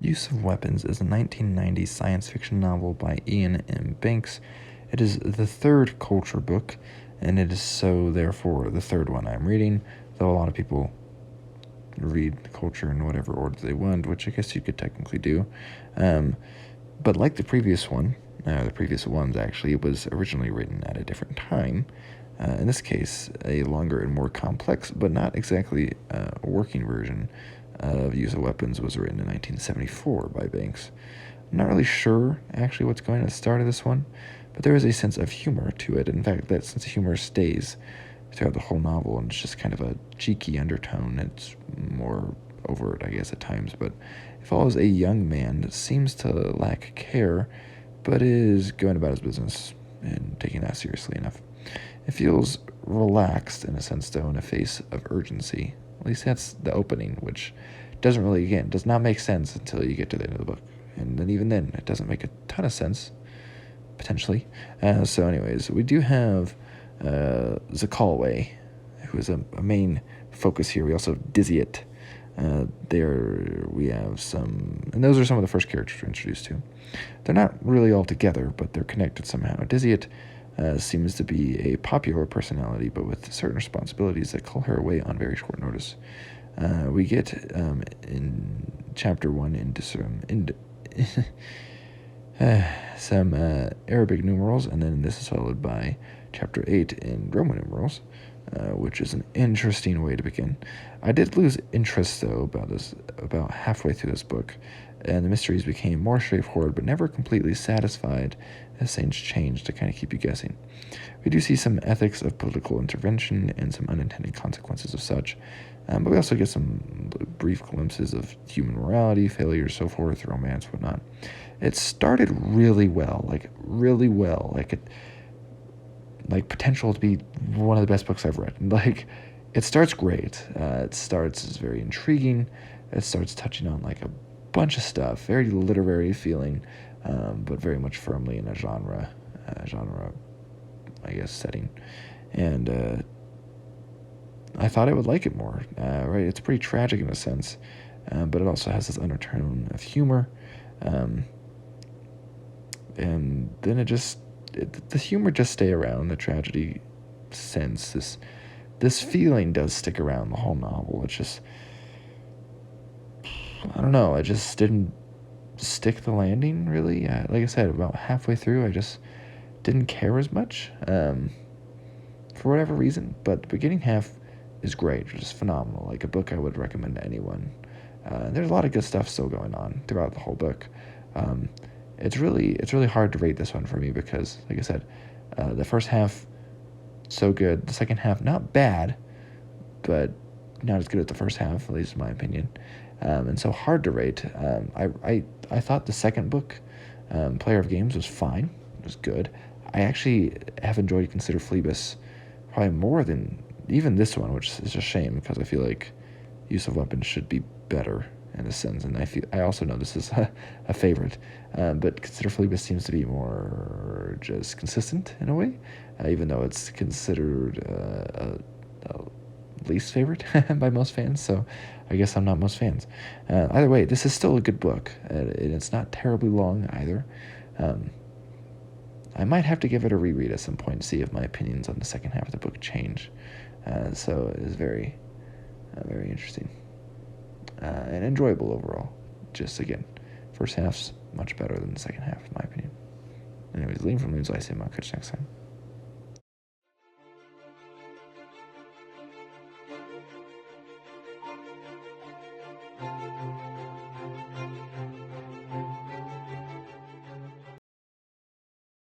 Use of Weapons is a 1990 science fiction novel by Iain M. Banks. It is the third culture book, and it is so, therefore, the third one I'm reading, though a lot of people read the culture in whatever order they want, which I guess you could technically do. But like the previous one, the previous ones actually, it was originally written at a different time. In this case, a longer and more complex, but not exactly a working version of Use of Weapons was written in 1974 by Banks. I'm not really sure actually what's going on at the start of this one, but there is a sense of humor to it. In fact, that sense of humor stays throughout the whole novel, and it's just kind of a cheeky undertone. It's more overt, I guess, at times, but it follows a young man that seems to lack care, but is going about his business and taking that seriously enough. It feels relaxed in a sense, though, in a face of urgency. At least that's the opening, which doesn't really, again, does not make sense until you get to the end of the book. And then even then, it doesn't make a ton of sense, potentially. So anyways, we do have Zakalway, who is a main focus here. We also have Dizzyit. There we have some, and those are some of the first characters we're introduced to. They're not really all together, but they're connected somehow. Dizzyit seems to be a popular personality, but with certain responsibilities that call her away on very short notice. We get in chapter 1 into some Arabic numerals, and then this is followed by chapter 8 in Roman numerals, which is an interesting way to begin. I did lose interest, though, about halfway through this book, and the mysteries became more straightforward, but never completely satisfied as things changed to kind of keep you guessing. We do see some ethics of political intervention and some unintended consequences of such, but we also get some brief glimpses of human morality, failure, so forth, romance, whatnot. It started really well, like potential to be one of the best books I've read. Like, it starts great. It starts as very intriguing. It starts touching on like a bunch of stuff, very literary feeling, but very much firmly in a genre, I guess, setting. And I thought I would like it more. Right, it's pretty tragic in a sense, but it also has this undertone of humor. And then the humor just stay around, the tragedy sense, this feeling does stick around the whole novel. It's just, I don't know, I just didn't stick the landing, really. Like I said, about halfway through, I just didn't care as much, for whatever reason, but the beginning half is great, just phenomenal, like a book I would recommend to anyone. There's a lot of good stuff still going on throughout the whole book. It's really hard to rate this one for me because, like I said, the first half, so good. The second half, not bad, but not as good as the first half, at least in my opinion. And so hard to rate. I thought the second book, Player of Games, was fine. It was good. I actually have enjoyed Consider Phlebas probably more than even this one, which is a shame because I feel like Use of Weapons should be better in a sense, and I also know this is a favorite, but Consider Phlebas seems to be more just consistent in a way, even though it's considered a least favorite by most fans, so I guess I'm not most fans. Either way, this is still a good book, and it's not terribly long either. I might have to give it a reread at some point to see if my opinions on the second half of the book change. So it is very, very interesting. And enjoyable overall. Just, again, first half's much better than the second half, in my opinion. Anyways, Liam from News, I say, I'll catch you next time.